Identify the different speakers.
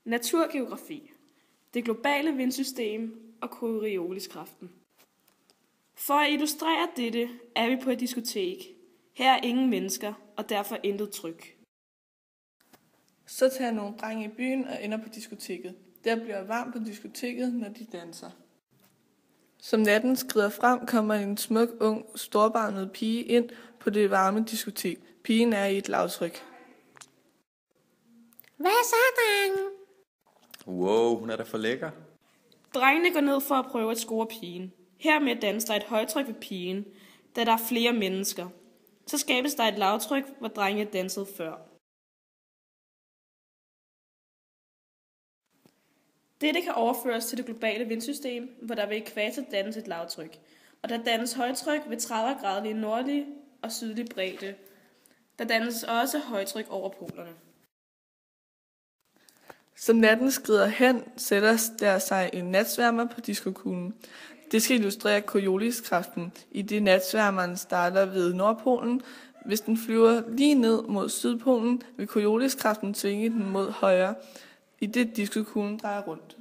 Speaker 1: Naturgeografi, det globale vindsystem og Corioliskraften. For at illustrere dette er vi på et diskotek. Her er ingen mennesker, og derfor intet tryk.
Speaker 2: Så tager nogle drenge i byen og ender på diskoteket. Der bliver varmt på diskoteket, når de danser. Som natten skrider frem, kommer en smuk, ung, storbarmet pige ind på det varme diskotek. Pigen er i et lavtryk.
Speaker 3: Hvad så, drenge?
Speaker 4: Wow, hun er da for lækker.
Speaker 1: Drengene går ned for at prøve at score pigen. Hermed danser der et højtryk ved pigen, da der er flere mennesker. Så skabes der et lavtryk, hvor drengene dansede før. Dette kan overføres til det globale vindsystem, hvor der ved ekvator dannes et lavtryk, og der dannes højtryk ved 30 grader i nordlig og sydlig bredde. Der dannes også højtryk over polerne.
Speaker 2: Som natten skrider hen, sætter der sig en natsværmer på diskokuglen. Det skal illustrere Corioliskraften, i det natsværmeren starter ved Nordpolen. Hvis den flyver lige ned mod Sydpolen, vil Corioliskraften tvinge den mod højre, i det diskokuglen drejer rundt.